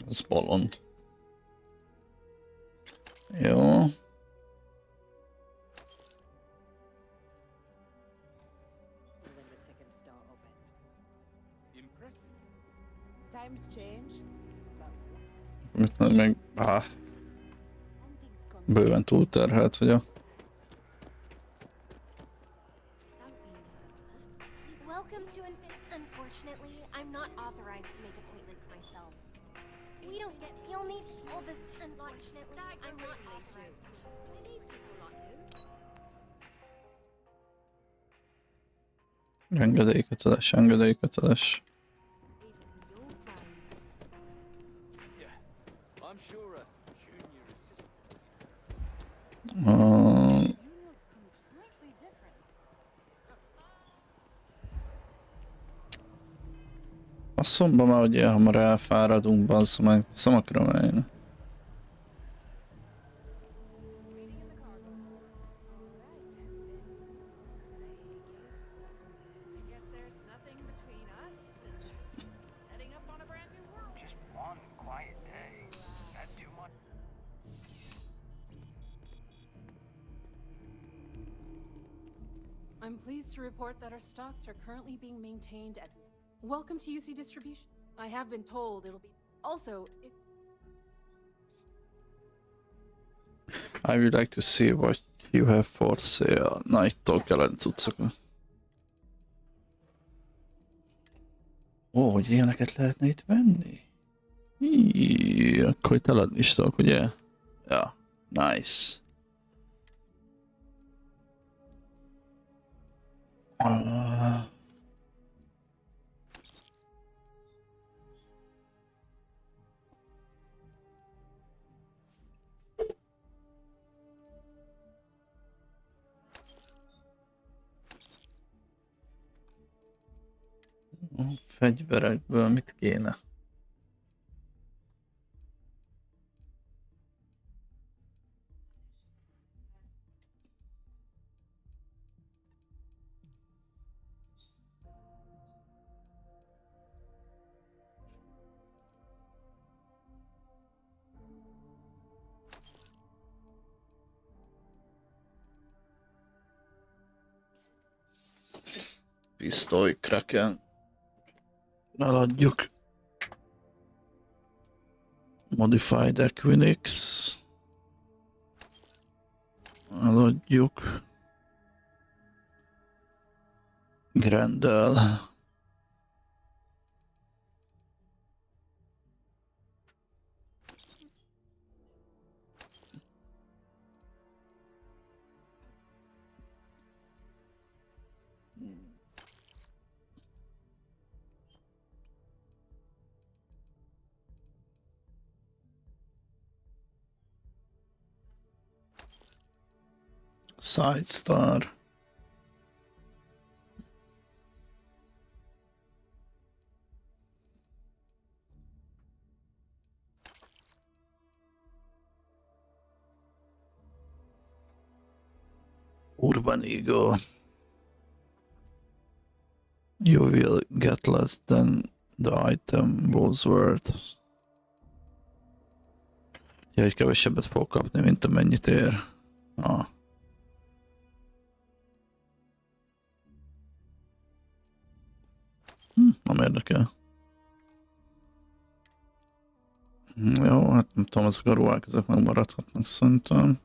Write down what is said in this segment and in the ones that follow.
Ez bolond. Jó. Mit meg... bőven túlterhelt vagyok. Unfortunately, I'm not authorized to make appointments myself. We don't get. You'll need all this. Unfortunately, I'm not authorized to make appointments myself. Engedélyköteles, engedélyköteles. A szomba már ugye hamar elfáradunk, basszom meg, szomakra menni. I'm pleased to report that our stocks are currently being maintained at... Welcome to UC Distribution. I have been told it'll be... Also, I would like to see what you have for sale. Na, itt kellene cuccokat. Ó, hogy ilyeneket lehetne itt venni? Akkor itt eladni is tudok, ugye? Ja, nice. Fegyverekből mit kéne? Pisztoly, Kraken. Eladjuk. Modified Equinix. Eladjuk. Grendel. Sidestar. Urban Eagle. You will get less than the item was worth. Ja, hogy kevesebbet fog kapni, mint amennyit ér. Ah. Nem érdekel. Jó, hát nem tudom, ezek a ruhák, ezek megmaradhatnak szerintem.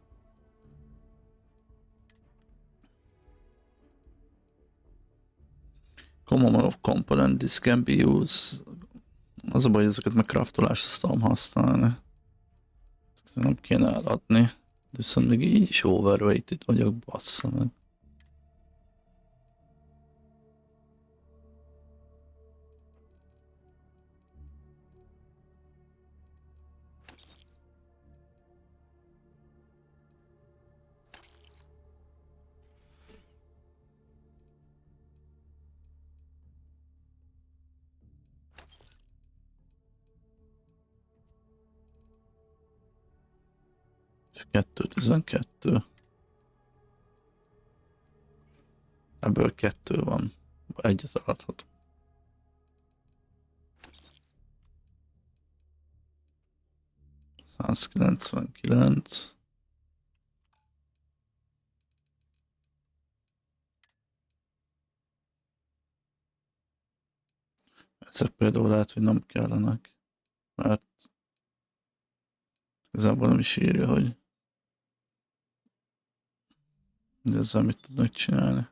Common of component, this can be used. Az a baj, hogy ezeket meg craftolásra tudom használni. Ezeket nem kéne eladni. De viszont még így is overweighted vagyok, bassza meg. És 2.12. Ebből 2 van. Egyet eladhatom. 199. Ezek például lehet, hogy nem kellenek, mert igazából nem is írja, hogy ezzel mit tudnak csinálni.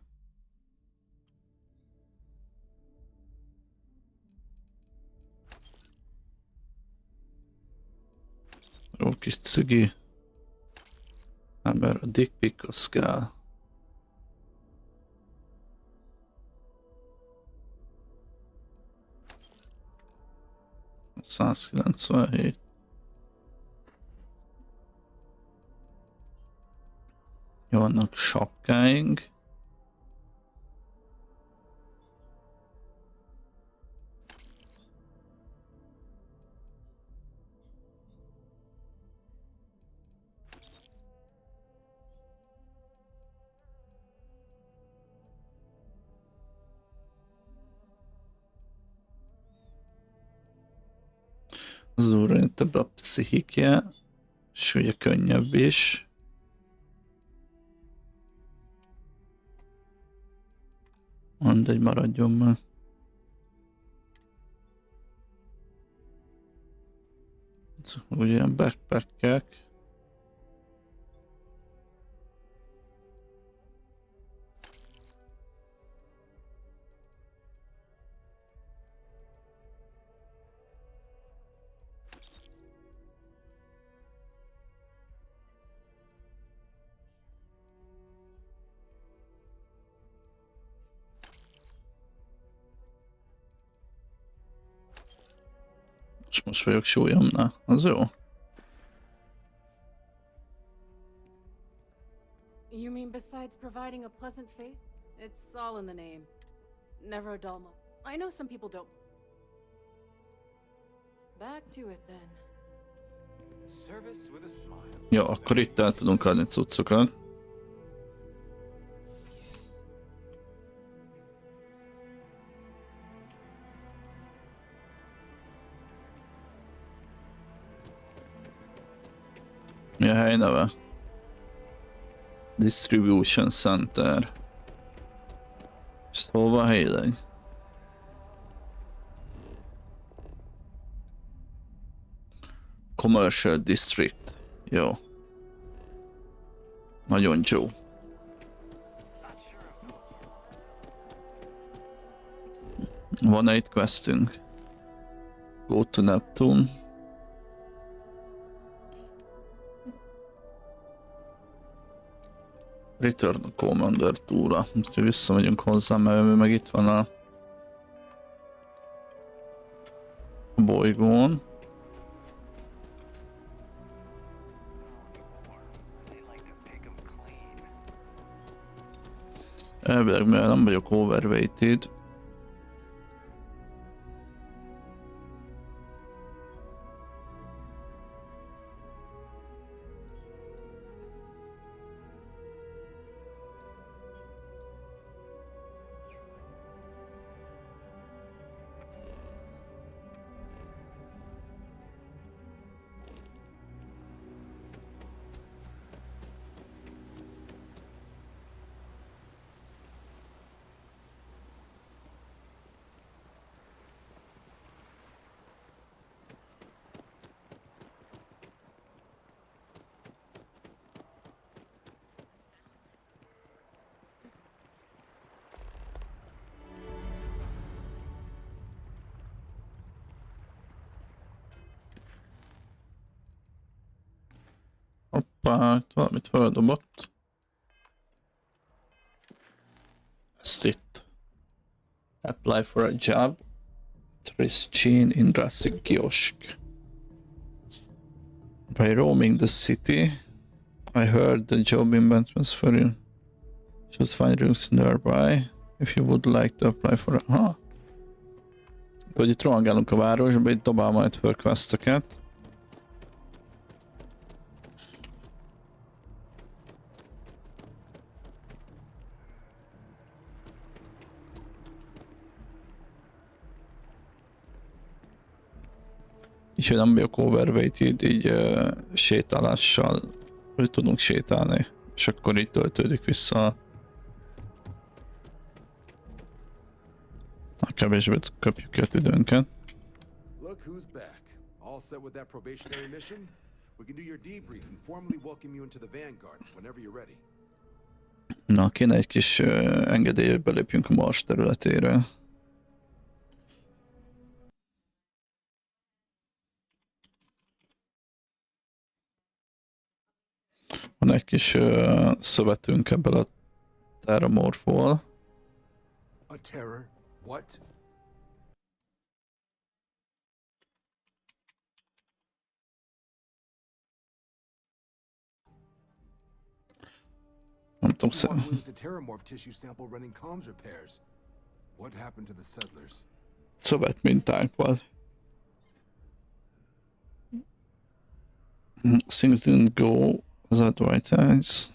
Jó kis cigi. Ember, a dick pic az kell. $197. Jó, vannak sapkáink. Az úrán több a pszichikje, és ugye könnyebb is. Mindegy, maradjon már. Ezek meg ugye ilyen backpackek. És most vagyok súlyomnál, az jó? You mean besides providing a pleasant face? It's all in the name. Never a dull moment. I know some people don't. Back to it then. Service with a smile. Ja, akkor itt el tudunk adni cuccokat. Mi a hely neve? Distribution Center. És hol van helyileg? Commercial District. Jó. Nagyon jó. Van-e itt questünk? Go to Neptune. Return a Commander túra. Úgyhogy visszamegyünk hozzá, mert ő meg itt van a bolygón. Elvileg, mivel nem vagyok overweighted, hoppá, itt valamit feldobott. Ezt itt. Apply for a job. Trischin Industry Kiosk. By roaming the city, I heard the job investments for you. Should find rooms nearby. If you would like to apply for a... Ha? Hogy itt rohangálunk a városba, itt dobál majd fel questeket. Úgyhogy nem vagyok overweighted, így sétálással hogy tudunk sétálni, és akkor így töltődik vissza a kevésbé kapjuk el időnket. Look who's back. All set with that probationary mission? We can do your debrief and formally welcome you into the Vanguard whenever you're ready. Na, kéne egy kis engedély, hogy belépjünk a Mars területére. Van egy kis szövetünk ebből a terramorfból. A terror? What? Nem tudom, You walked away with the terramorph tissue sample running comms repairs. What happened to the settlers? szövetmintánk van. Things didn't go as advertised.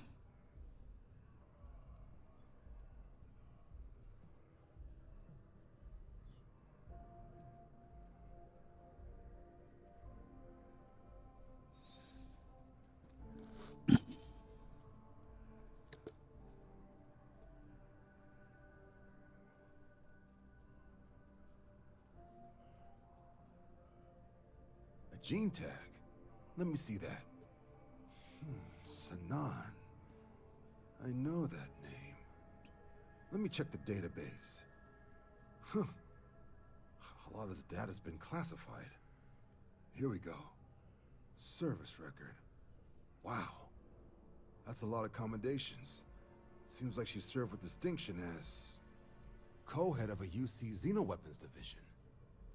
A gene tag? Let me see that. Sanan. I know that name. Let me check the database. Huh. A lot of this data's been classified. Here we go. Service record. Wow. That's a lot of commendations. Seems like she served with distinction as co-head of a UC Xenoweapons division.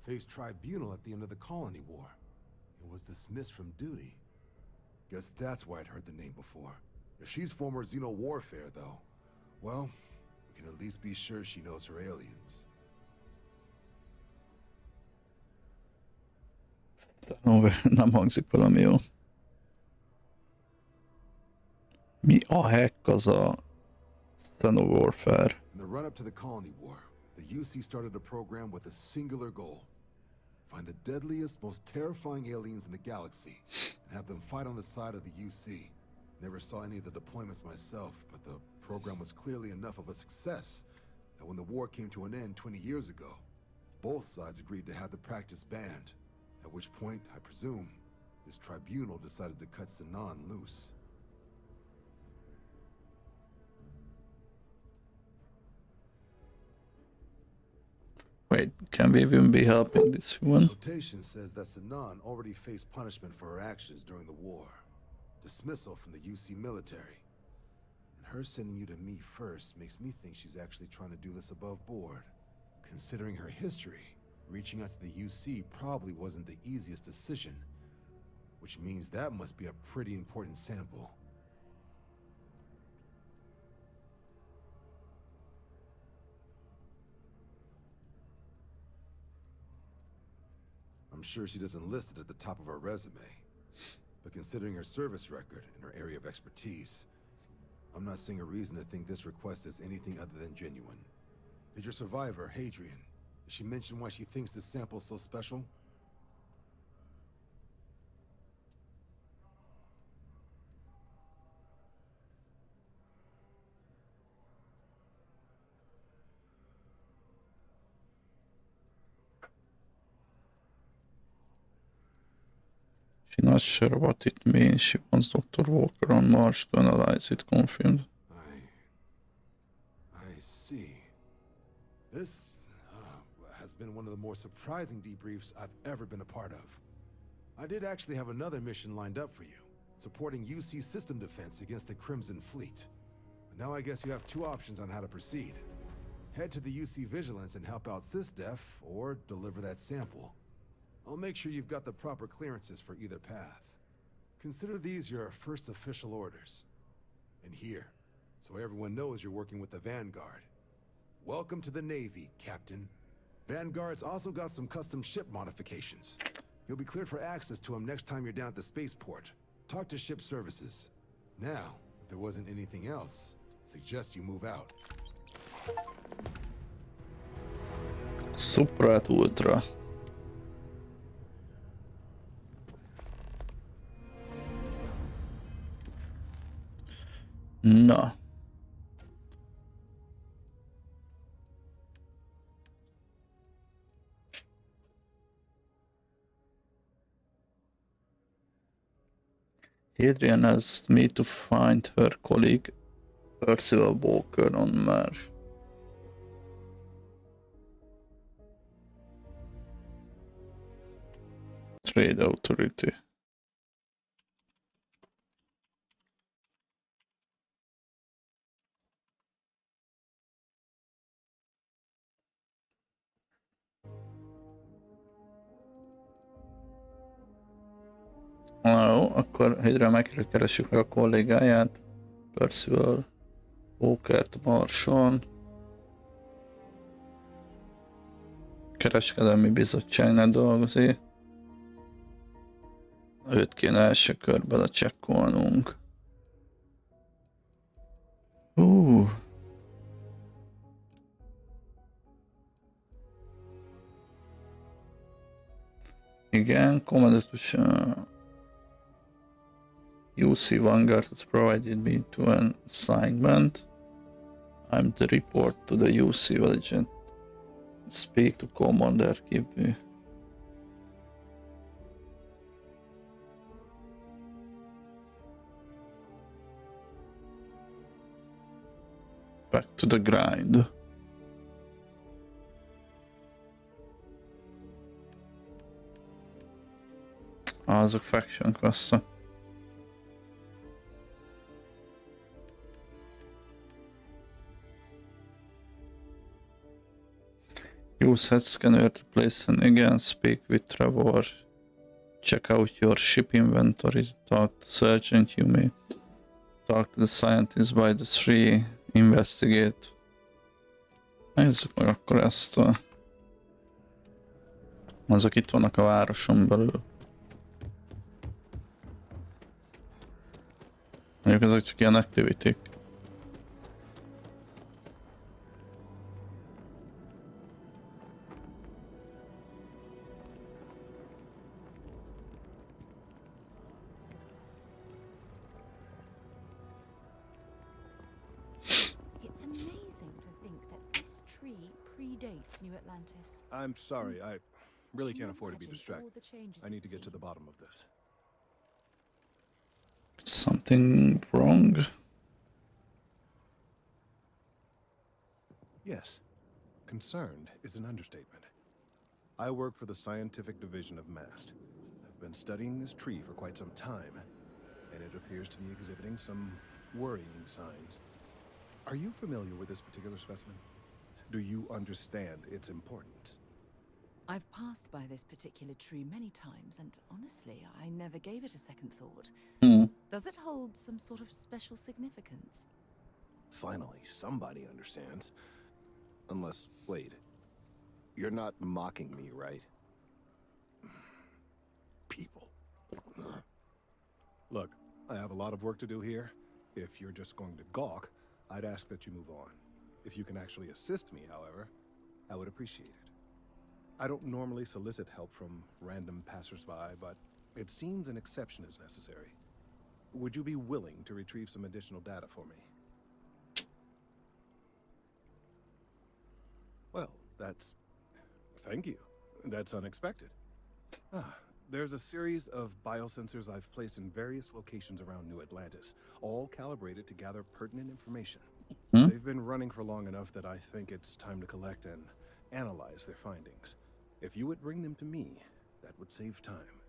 Faced tribunal at the end of the Colony War. And was dismissed from duty. Guess that's why I'd heard the name before. If she's former Xeno warfare, though, well, we can at least be sure she knows her aliens. Nem hangzik valami jó. Mi a heck az a Xeno Warfare? In the run-up to the Colony War, the UC started a program with a singular goal. Find the deadliest, most terrifying aliens in the galaxy, and have them fight on the side of the UC. Never saw any of the deployments myself, but the program was clearly enough of a success that when the war came to an end 20 years ago, both sides agreed to have the practice banned, at which point, I presume, this tribunal decided to cut Sanan loose. Wait, can we even be helping this one? Notation says that Sanan already faced punishment for her actions during the war. Dismissal from the UC military. And her sending you to me first makes me think she's actually trying to do this above board. Considering her history, reaching out to the UC probably wasn't the easiest decision. Which means that must be a pretty important sample. I'm sure she doesn't list it at the top of her resume. But considering her service record and her area of expertise, I'm not seeing a reason to think this request is anything other than genuine. Did your survivor, Hadrian, did she mention why she thinks this sample is so special? She's not sure what it means. She wants Dr. Walker on Mars to analyze it, confirmed. I see. This has been one of the more surprising debriefs I've ever been a part of. I did actually have another mission lined up for you, supporting UC system defense against the Crimson Fleet. But now I guess you have two options on how to proceed. Head to the UC Vigilance and help out SysDef, or deliver that sample. I'll make sure you've got the proper clearances for either path. Consider these your first official orders. And here, so everyone knows you're working with the Vanguard. Welcome to the Navy, Captain. Vanguard's also got some custom ship modifications. You'll be cleared for access to them next time you're down at the spaceport. Talk to ship services. Now, if there wasn't anything else, I suggest you move out. Supra Ultra. Na. Adrian asked me to find her colleague Percival Walker on Mars. Trade Authority. Na jó, akkor Hydra megkeressük meg a kollégáját. Percival Walkert Marson. Kereskedelmi bizottságnál dolgozik. Őt kéne első körben lecsekkolnunk. Igen, kommandatus UC Vanguard has provided me to an assignment. I'm to report to the UC Agent. Speak to Commander Kibby. Back to the grind. Azok faction quest. Use head scanner to place an again, speak with Trevor, check out your ship inventory, talk to Sergeant Yumi, talk to the scientists by the tree, investigate. Nézzük meg akkor ezt a... Azok itt vannak a városon belül. Mondjuk ezek csak ilyen activity-k. It's amazing to think that this tree predates New Atlantis. I'm sorry, I really can't afford to be Imagine all distracted. the changes I need to it's get to the seen. bottom of this. Something wrong? Yes, concerned is an understatement. I work for the scientific division of MAST. I've been studying this tree for quite some time, and it appears to be exhibiting some worrying signs. Are you familiar with this particular specimen? Do you understand its importance? I've passed by this particular tree many times, and honestly, I never gave it a second thought. Does it hold some sort of special significance? Finally, somebody understands. Unless, wait, you're not mocking me, right? People. Look, I have a lot of work to do here. If you're just going to gawk, I'd ask that you move on. If you can actually assist me, however, I would appreciate it. I don't normally solicit help from random passersby, but it seems an exception is necessary. Would you be willing to retrieve some additional data for me? Well, that's... Thank you. That's unexpected. There's a series of biosensors I've placed in various locations around New Atlantis, all calibrated to gather pertinent information. They've been running for long enough that I think it's time to collect and analyze their findings. If you would bring them to me, that would save time.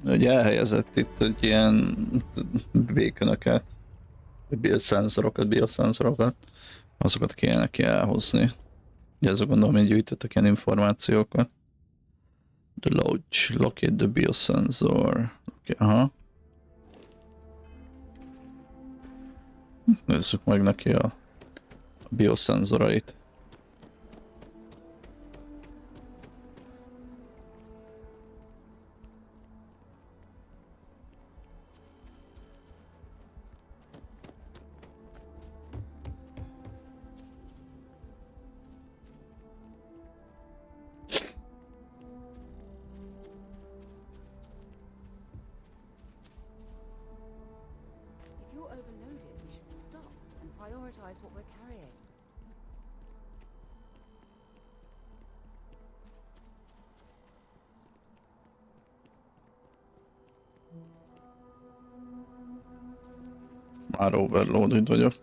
Ugye elhelyezett itt egy ilyen békönöket, bioszenzorokat, azokat kéne neki elhozni. Ugye ezzel gondolom, hogy gyűjtöttek ilyen információkat. The lodge, locate the biosensor. Okay, aha. Nézzük meg neki a bioszenzorait. If you're overloaded, prioritize what we're carrying. Már overloaded vagyok.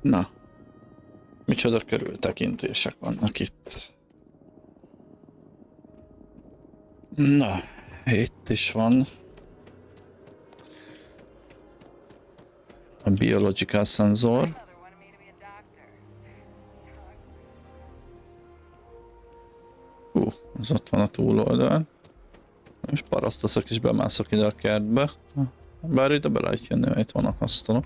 Na. Micsoda körültekintések vannak itt. Na, itt is van a biological szenzor. Az ott van a túloldalán. És parasztaszok és bemászok ide a kertbe. Bár ide be lehet jönni, mert itt vannak asztalok.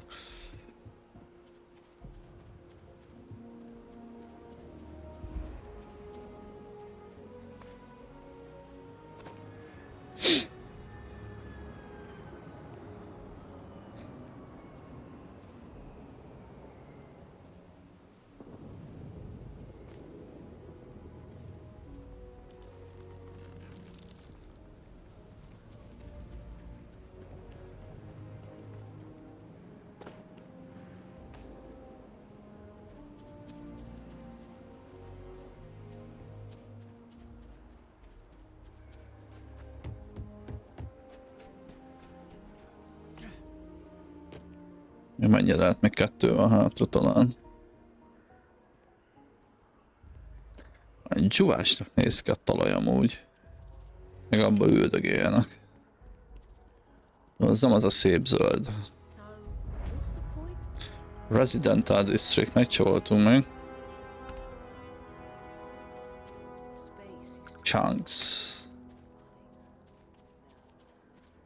Mennyire lehet, még 2 van hátra talán. Egy dzsuvásnak néz ki a talaj amúgy. Meg abba üldögéljenek. Az nem az a szép zöld. Residential District, megcsavoltunk meg. Chunks.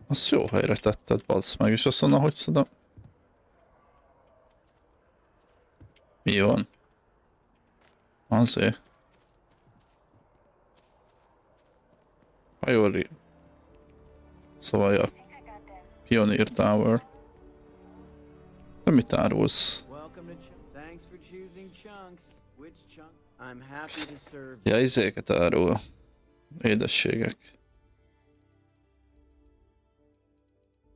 Azt jó helyre tetted, bazd meg, és azt mondom, hogy szedem. Mi van? Azért. Priori. Szóval, ja. Pioneer Tower. De mit árulsz? Ja, izéket árul. Édességek.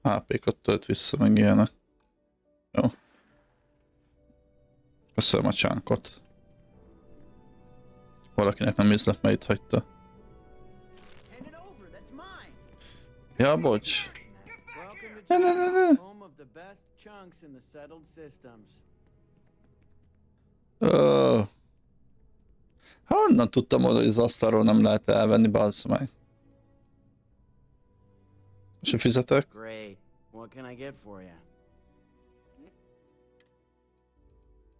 HP-kat tölt vissza, meg ilyenek. Jó. Köszönöm a csánkot. Valakinek nem üzlet, mert itt hagyta. Ja, bocs. Ne. Honnan tudtam volna, hogy az asztalról nem lehet elvenni, bazd meg. És fizetek?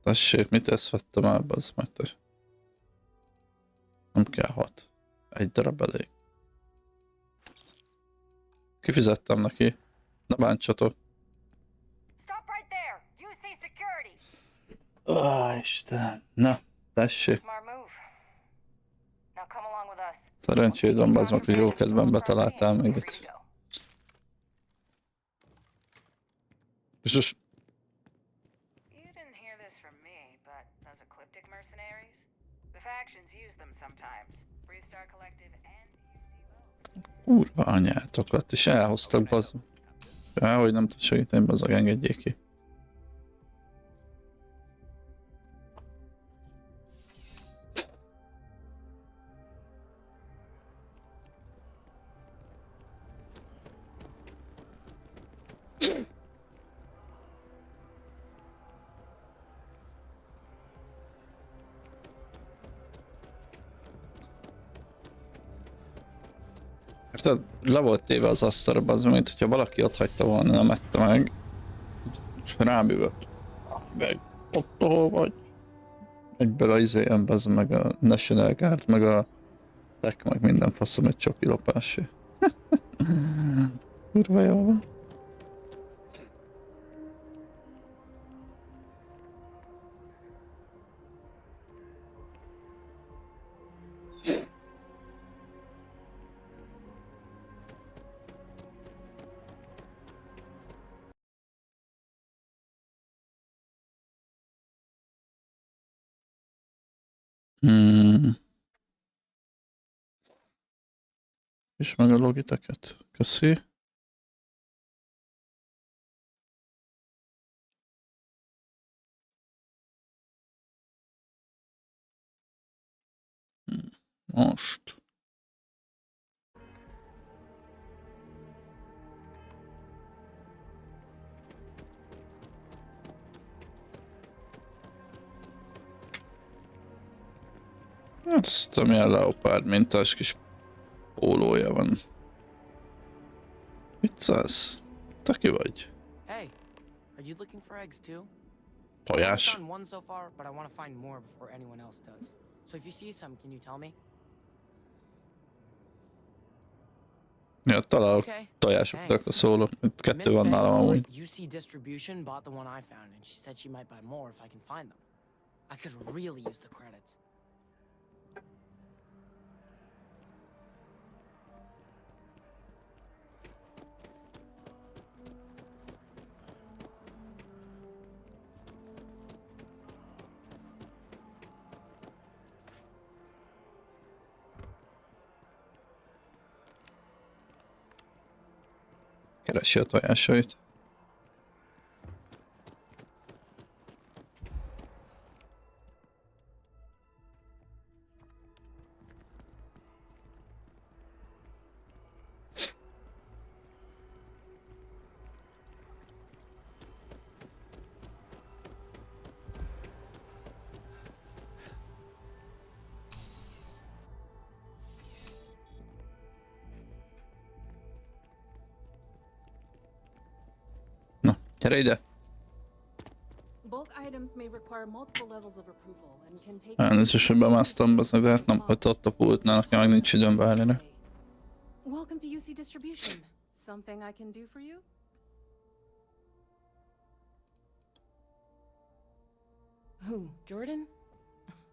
Tessék, mit ezt vettem el, bazd meg te. Nem kell 6. Egy darab elég. Kifizettem neki. Ne bántsatok. Istenem. Na, tessék. Szerencséd van, bazd meg, hogy jó kedven betaláltál még egyszer. És most... Kurva anyátokat, és elhoztak, bazd. Hogy nem tud segíteni, bazd, engedjék ki. Érted? Le volt téve az asztalra, az mint hogyha valaki ott hagyta volna, nem ette meg. És rám jövök. Meg ott, ahol vagy. Egyből a izéjem, az meg a National Guard, meg a tech, meg minden faszom egy csoki lopásé. Kurva jó van. És meg a logiteket. Köszi. Most. Azt, amilyen leopárd mintás kis pólója van. Viccelsz? Te ki vagy? Hey, are you looking for eggs too? I've Tojás? found one so far, but I want to find more before anyone else does. So if you see some, can you tell me? Ja, találok Okay. tojásokra szólok. Itt kettő Miss van nálam Sanford, amúgy. UC Distribution bought the one I found, and she said she might buy more if I can find them. I could really use the credits. Keresi a tojásait. Na, gyere ide! Bulk items may require multiple levels of approval and can take... Elnézést, hogy bemásztam, de hát nem, hogy ott a pultnál, nekem meg nincs időm várni. Welcome to UC Distribution. Something I can do for you? Who, Jordan?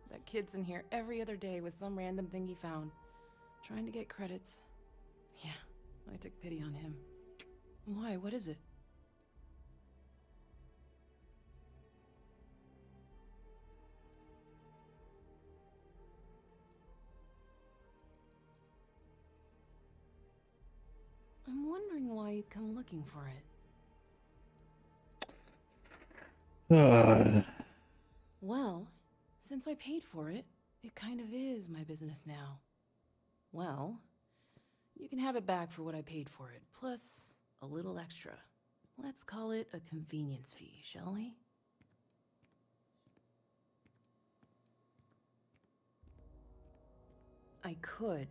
That kid's in here every other day with some random thing he found. Trying to get credits. Yeah, I took pity on him. Why, what is it? I'm wondering why you'd come looking for it. Well, since I paid for it, it kind of is my business now. Well, you can have it back for what I paid for it, plus a little extra. Let's call it a convenience fee, shall we? I could,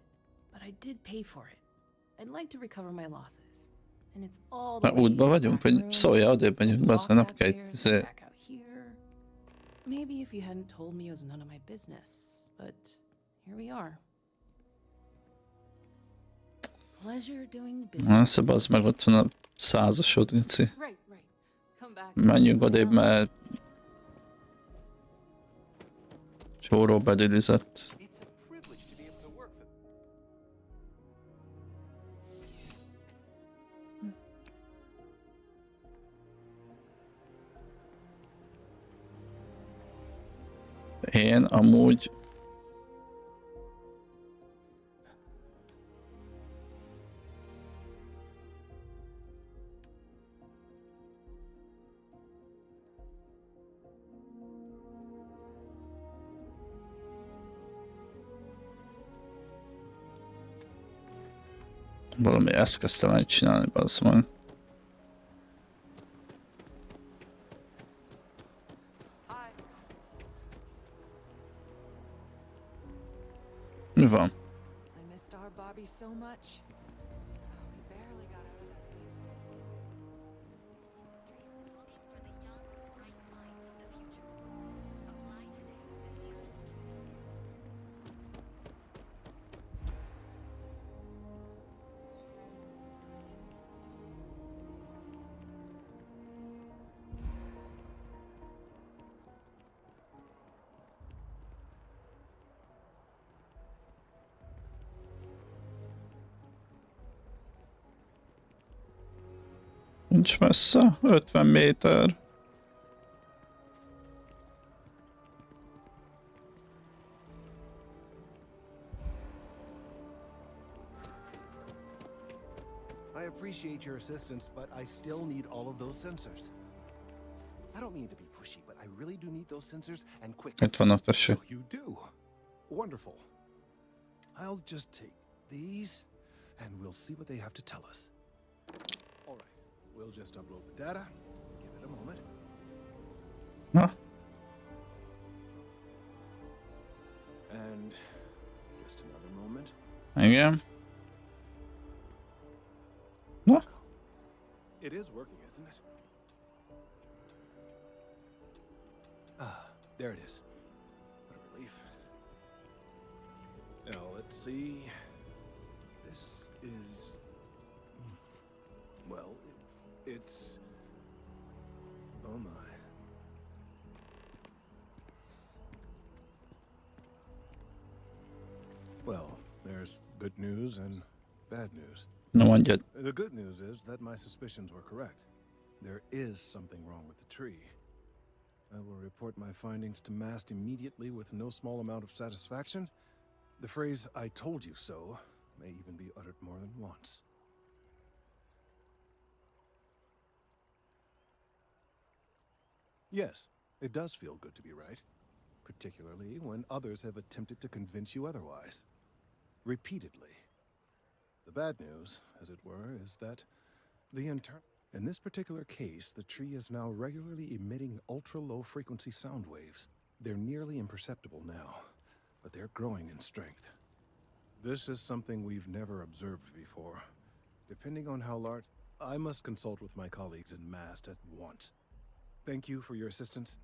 but I did pay for it. I'd like to recover my losses. And it's all the Na, útba way vagyunk, back vagy room, szólja, odébb megyünk, lock bassza, nem that kell stairs, izé. back out here. Maybe if you hadn't told me it was none of my business, but here we are. Pleasure doing business. Nesze, bazd meg, ott van a százasod, Gici. Right. Come back. Menjünk odébb, mert csóró bedilizett. It's a privilege to be able to work for Én amúgy valami ezt kezdtem el csinálni, bazd meg. Hi. Mi van? I missed our Bobby so much. We barely got out of that basement. Industries is looking for the young, bright minds of the future. Apply today at the nearest kiosk. Nincs messze, 50 méter. I appreciate your assistance, but I still need all of those sensors. I don't mean to be pushy, but I really do need those sensors and quick. Itt vannak, tessék. So you do. Wonderful. I'll just take these, and we'll see what they have to tell us. All right. We'll just upload the data. Give it a moment. Na, And Igen. Na? It is working, isn't it? Ah, there it is. What a relief. Now, let's see. This is... Well, it's... Oh my. Well, there's good news and bad news. Na mondjad. The good news is that my suspicions were correct. There is something wrong with the tree. I will report my findings to MAST immediately with no small amount of satisfaction. The phrase, "I told you so," may even be uttered more than once. Yes, it does feel good to be right, particularly when others have attempted to convince you otherwise. Repeatedly. The bad news, as it were, is that in this particular case, the tree is now regularly emitting ultra-low frequency sound waves. They're nearly imperceptible now, but they're growing in strength. This is something we've never observed before. Depending on how large... I must consult with my colleagues in MAST at once. Thank you for your assistance.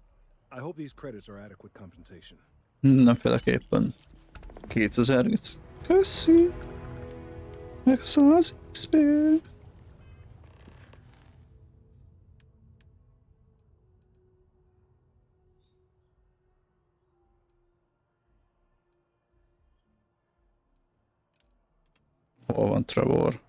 I hope these credits are adequate compensation. Mindenféleképpen. 2000. Köszi. Meg 100 XP. Hol van Trevor?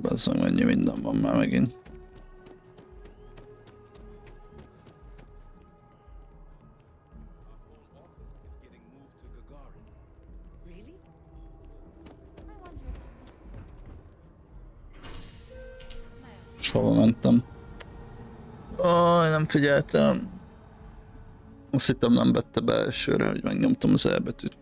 Bazzag, mennyi minden van már megint. Really? Sova mentem. Aj, nem figyeltem. Azt hittem nem vette be elsőre, hogy megnyomtam az elbetűt.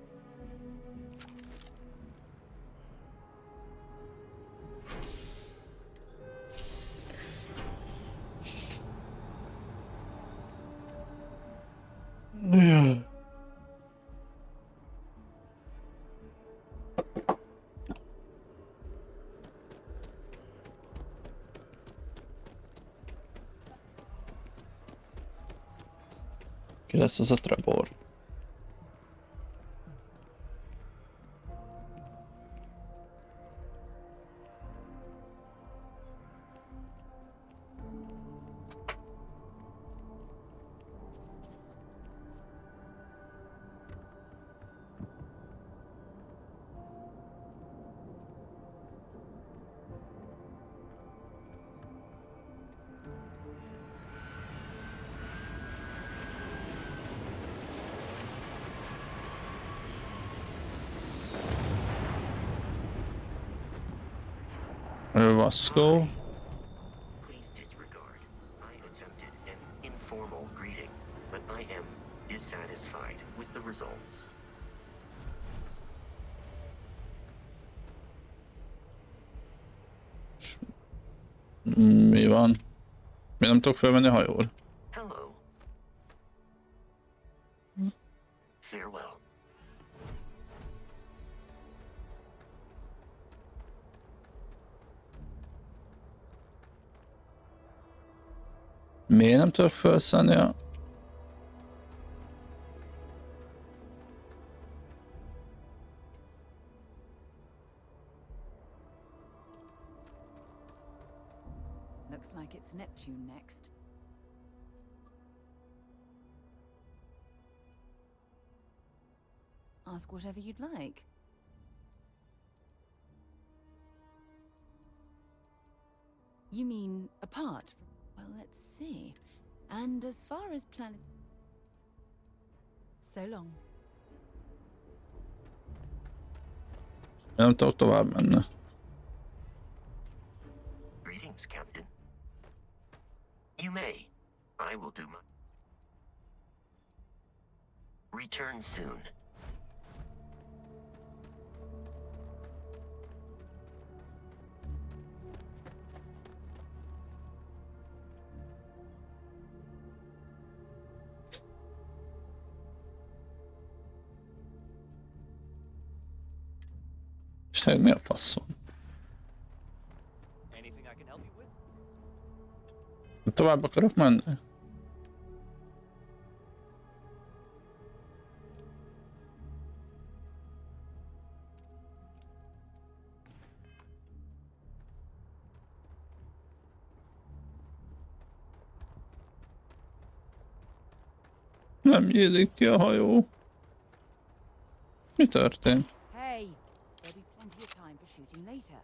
Ki lesz az a Trevor? Vasco. Please disregard. I attempted an informal greeting, but I am dissatisfied with the results. Mi van? Mi nem tudok felvenni a hajóra? Hello. Farewell. Miért nem tudok felszállni a... Looks like it's Neptune next. Ask whatever you'd like. You mean apart? Well, let's see. And as far as planet... So long. Nem tudok tovább menni. Greetings, Captain. You may. I will do my... Return soon. És tényleg mi a fasz van? Anything I can help you with? Tovább akarok menni? Nem nyílik ki a hajó. Mi történt? Hey, there'll be plenty of time for shooting later.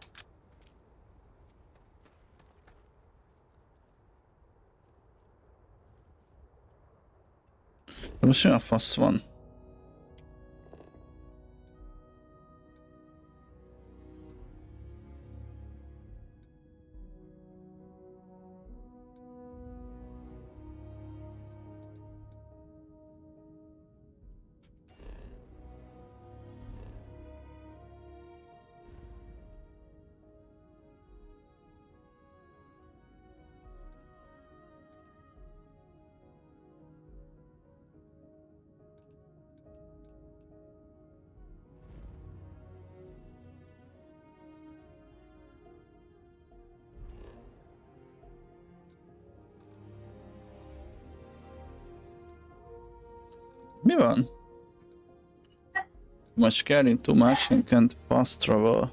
De most mi a fasz van? Mi van? Much carrying too much and can't fast travel.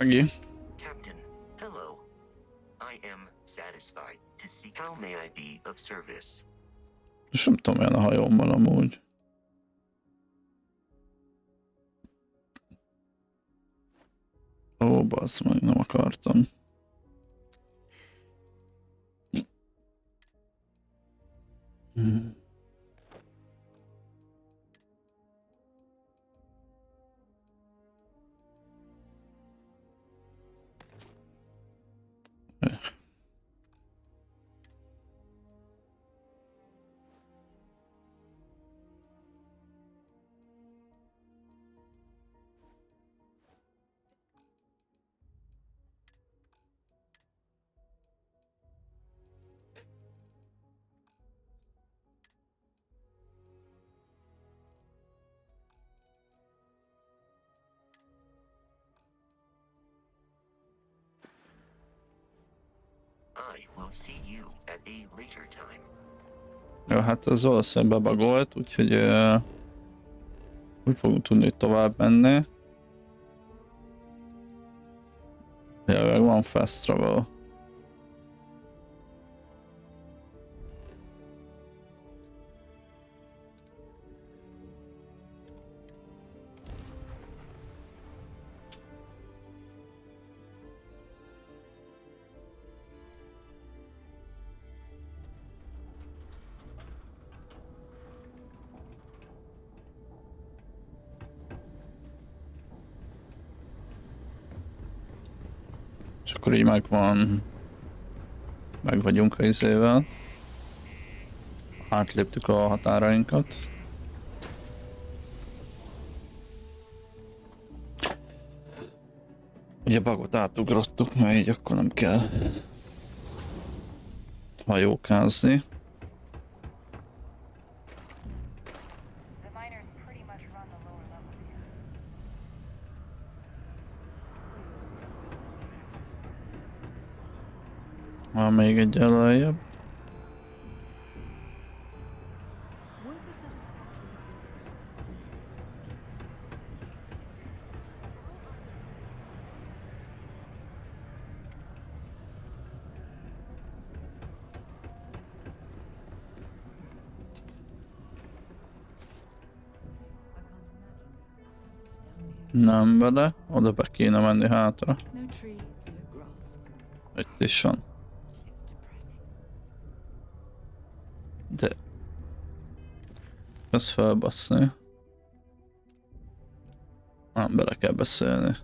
Agi. Captain, hello. I am satisfied to see. How may I be of service? És nem tudom, milyen a hajómmal amúgy. Ó, bassz meg, nem akartam. I will see you at a later time. Jó, hát ez valószínűleg bebagolt, úgyhogy úgy fogunk tudni tovább menni. Jelenleg van fast travel. És akkor így megvan. Meg vagyunk a izével. Átléptük a határainkat. Ugye bagot átugrottuk, mert így akkor nem kell hajókázni. The miners pretty much run the lower levels here. Van még egy lejjebb. Worker satisfaction Nem vele, oda be kéne menni hátra. no trees, no grass. Itt is van. It's depressing. De... ezt felbasszni. Nem, bele kell beszélni.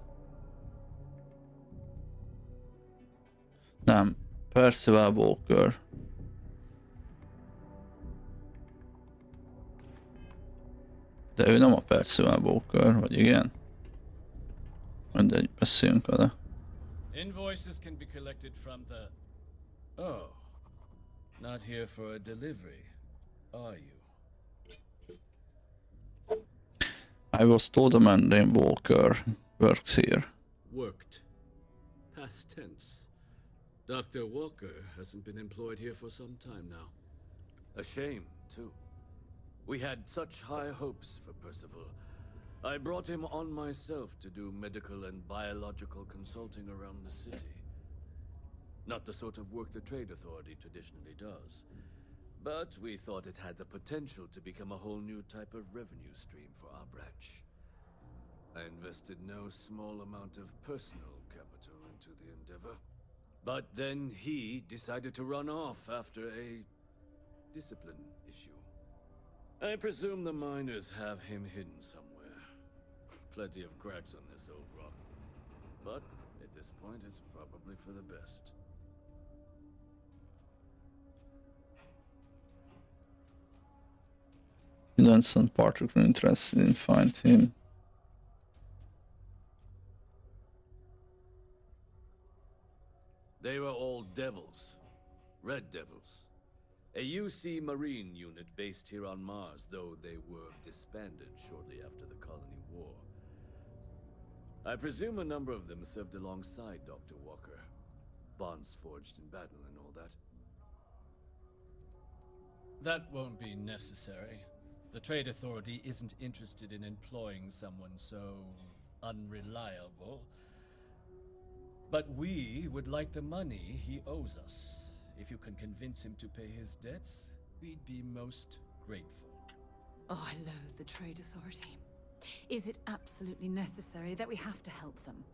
Nem. Percival Walker. De ő nem a Percival Walker, vagy igen? Mindegy, beszéljünk vele. Invoices can be collected from the... Oh. Not here for a delivery. are you? I was told a man named Walker works here. Worked. Past tense. Dr. Walker hasn't been employed here for some time now. A shame, too. We had such high hopes for Percival. I brought him on myself to do medical and biological consulting around the city. Not the sort of work the Trade Authority traditionally does. But we thought it had the potential to become a whole new type of revenue stream for our branch. I invested no small amount of personal capital into the endeavor. But then he decided to run off after a discipline issue. I presume the miners have him hidden somewhere. Plenty of cracks on this old rock. But at this point, it's probably for the best. You don't sound particularly interested in finding him. They were all devils. Red Devils. A UC Marine unit based here on Mars, though they were disbanded shortly after the Colony War. I presume a number of them served alongside Dr. Walker. Bonds forged in battle and all that. That won't be necessary. The Trade Authority isn't interested in employing someone so unreliable. But we would like the money he owes us. If you can convince him to pay his debts, we'd be most grateful. Oh, I loathe the Trade Authority. Is it absolutely necessary that we have to help them?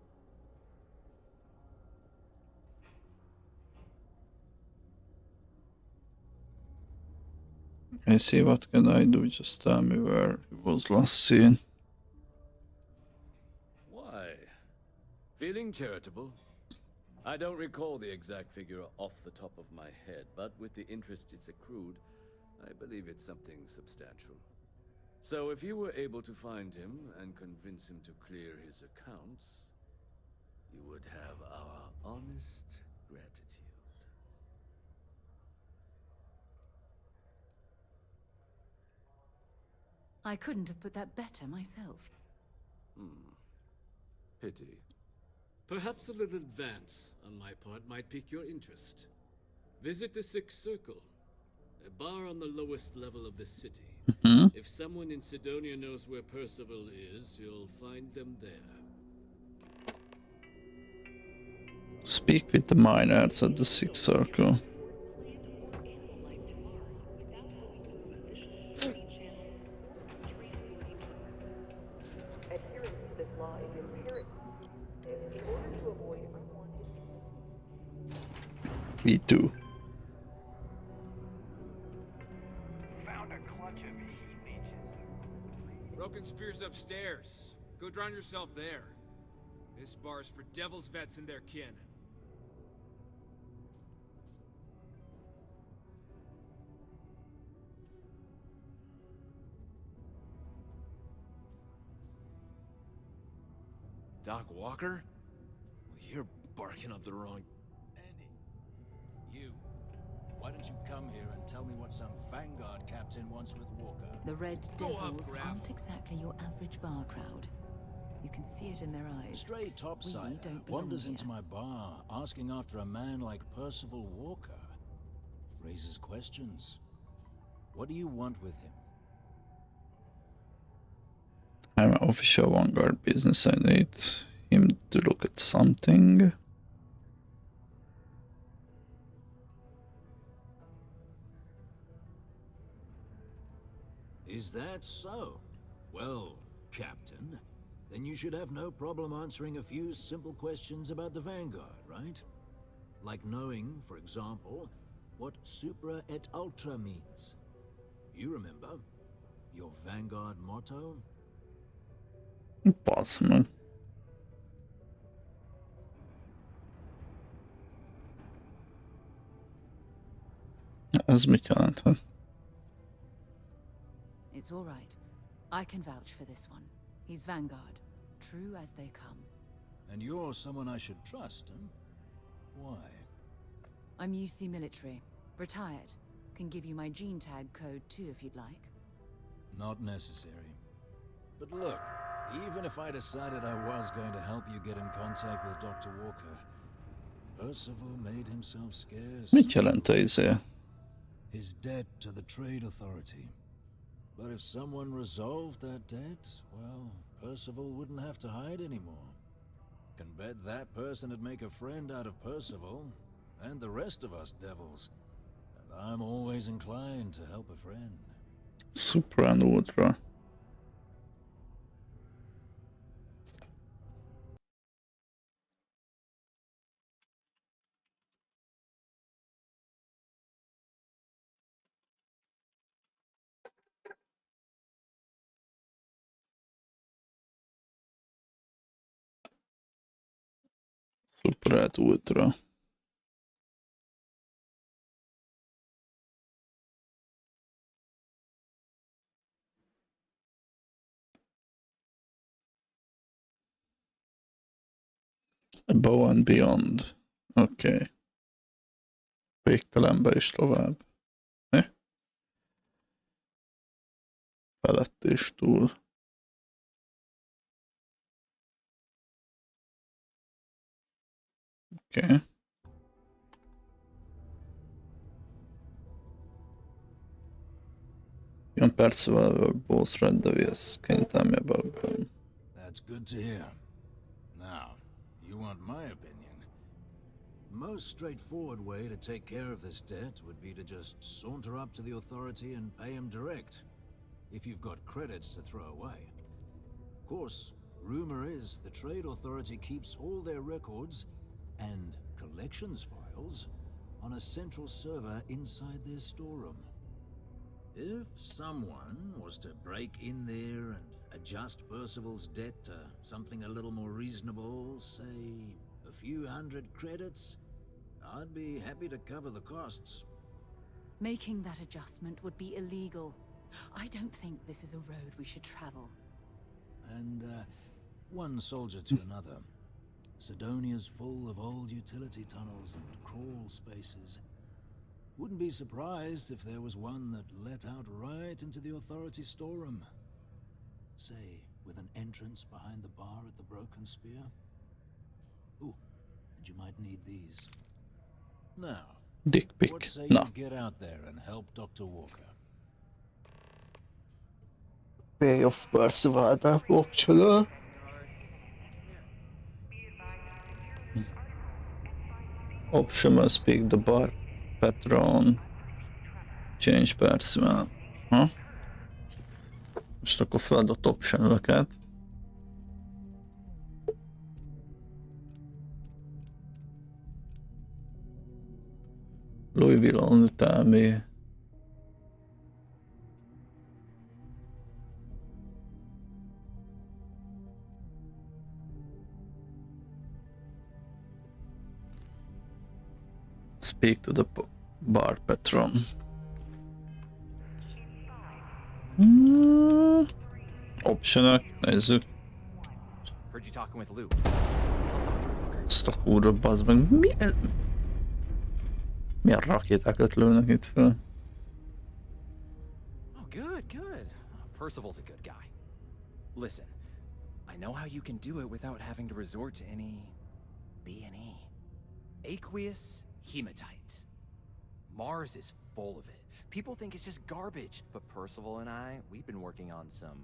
I see, what can I do? Just tell me where he was last seen. Why? Feeling charitable? I don't recall the exact figure off the top of my head, but with the interest it's accrued, I believe it's something substantial. So if you were able to find him and convince him to clear his accounts, you would have our honest gratitude. I couldn't have put that better myself. Pity. Perhaps a little advance on my part might pique your interest. Visit the Sixth Circle, a bar on the lowest level of the city. If someone in Sidonia knows where Percival is, you'll find them there. Speak with the miners at the Sixth Circle. Me too. Found a clutch of heat leeches. Broken Spear's upstairs. Go drown yourself there. This bar's for Devil's vets and their kin. Doc Walker? You're barking up the wrong... Andy, you. Why don't you come here and tell me what some Vanguard captain wants with Walker? The Red Devils aren't exactly your average bar crowd. You can see it in their eyes. Stray topside wanders into my bar asking after a man like Percival Walker. Raises questions. What do you want with him? I'm an official Vanguard business. I need him to look at something. Is that so? Well, Captain, then you should have no problem answering a few simple questions about the Vanguard, right? Like knowing, for example, what Supra et Ultra means. You remember? Your Vanguard motto? Possible. Ez mit jelenthet? It's all right. I can vouch for this one. He's Vanguard, true as they come. And you're someone I should trust, huh? Why? I'm UC military, retired. Can give you my gene tag code too if you'd like. Not necessary. But look, even if I decided I was going to help you get in contact with Dr. Walker, Percival made himself scarce. Mit jelent ez? His debt to the Trade Authority. But if someone resolved that debt, well, Percival wouldn't have to hide anymore. Can bet that person would make a friend out of Percival, and the rest of us devils. And I'm always inclined to help a friend. Supra and Ultra. Supra and Ultra. Above and Beyond. Oké. Okay. Végtelenbe és tovább. Felett és túl. Oké. Okay. Jön Percival both Red Devils. Can you tell me about them? That's good to hear. Now, you want my opinion? The most straightforward way to take care of this debt would be to just saunter up to the authority and pay him direct, if you've got credits to throw away. Of course, rumor is the Trade Authority keeps all their records and collections files on a central server inside their storeroom. If someone was to break in there and adjust Percival's debt to something a little more reasonable, say a few hundred credits, I'd be happy to cover the costs. Making that adjustment would be illegal. I don't think this is a road we should travel. And one soldier to another. Sidonia's full of old utility tunnels and crawl spaces. Wouldn't be surprised if there was one that let out right into the authority storeroom. Say, with an entrance behind the bar at the Broken Spear. Ooh, and you might need these. Now, Dick pic. what say No. you get out there and help Dr. Walker? Pay of Percival optional. Optional speak the bar patron. Change Percival. Ha? Most akkor feladott optional-öket. Louisville only tell me. Speak to the bar patron. Optional, nézzük. Heard you talking with Lou. Ezt a kurva bazd meg. Milyen rakétákat lőnek itt föl? Oh, good, good. Percival's a good guy. Listen, I know how you can do it without having to resort to any B&E. Aqueous hematite. Mars is full of it. People think it's just garbage, but Percival and I, we've been working on some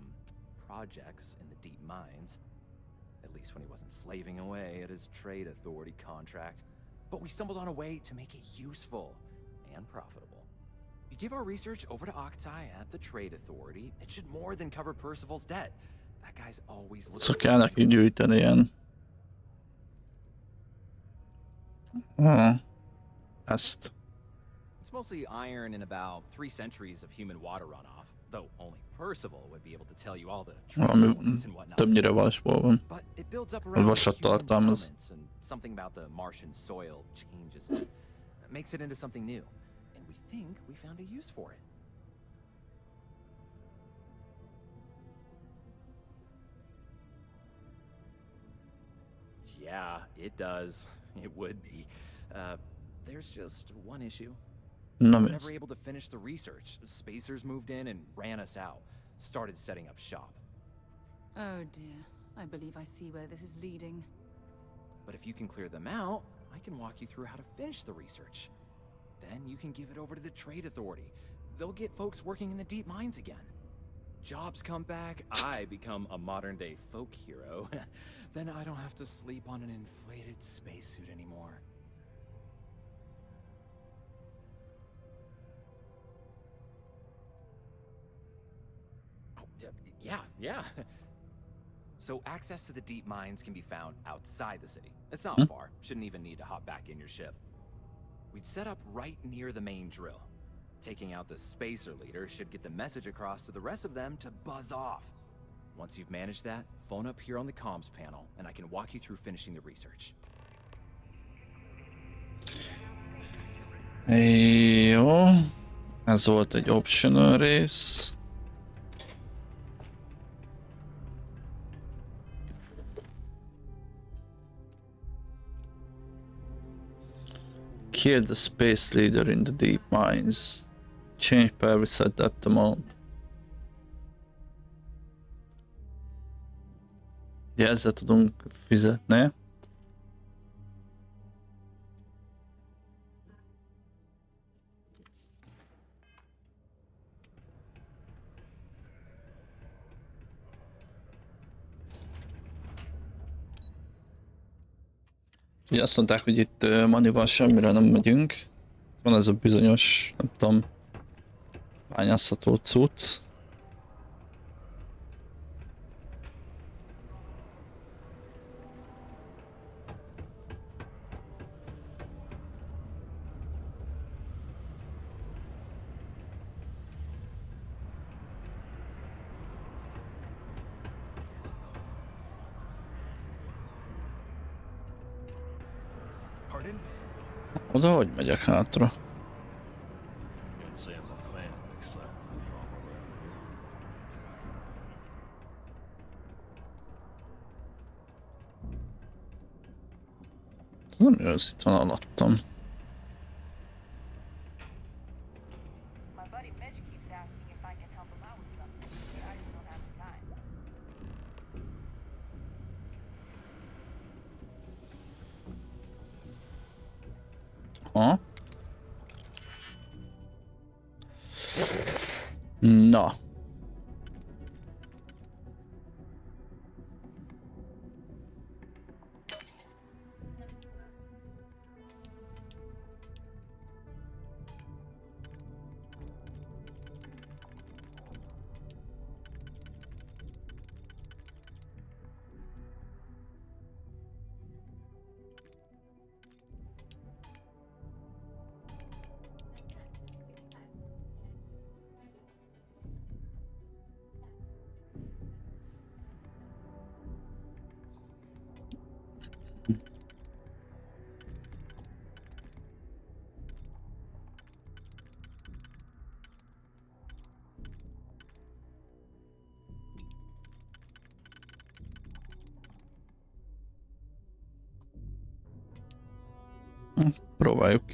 projects in the deep mines. At least when he wasn't slaving away at his Trade Authority contract. But we stumbled on a way to make it useful and profitable. You give our research over to Octai at the Trade Authority, it should more than cover Percival's debt. That guy's always looking. Szóval kell neki gyűjteni ilyen. Ezt. It's mostly iron and about 3 centuries of human water runoff, though only Percival would be able to tell you all the elements and whatnot. Többnyire vasból van. But it builds up around Vasat the human tartalmaz. settlements, and something about the Martian soil changes it. It makes it into something new, and we think we found a use for it. Yeah, it does. It would be. There's just one issue. Na We mi were az? never able to finish the research. Spacers moved in and ran us out. Started setting up shop. Oh dear. I believe I see where this is leading. But if you can clear them out, I can walk you through how to finish the research. Then you can give it over to the Trade Authority. They'll get folks working in the deep mines again. Jobs come back, I become a modern-day folk hero. Then I don't have to sleep on an inflated spacesuit anymore. Oh, yeah. So access to the deep mines can be found outside the city. It's not far. Shouldn't even need to hop back in your ship. We'd set up right near the main drill. Taking out the spacer leader should get the message across to the rest of them to buzz off. Once you've managed that, phone up here on the comms panel, and I can walk you through finishing the research. Jó. Ez volt egy optional rész. Kill the space leader in the deep mines. Change per reset depth amount. Ja, ezzel tudunk fizetni. Ugye azt mondták, hogy itt manival semmire nem megyünk. Van ez a bizonyos, nem tudom, bányászható cucc. Pardon? Oda hogy megyek hátra? Can't say I'm a fan of excitement and drama around here. Ez nem jó, ez itt van alattam. My buddy Mitch keeps asking if I can help him out with something, but I just don't have the time. Ha? Na. Próbáljuk ki.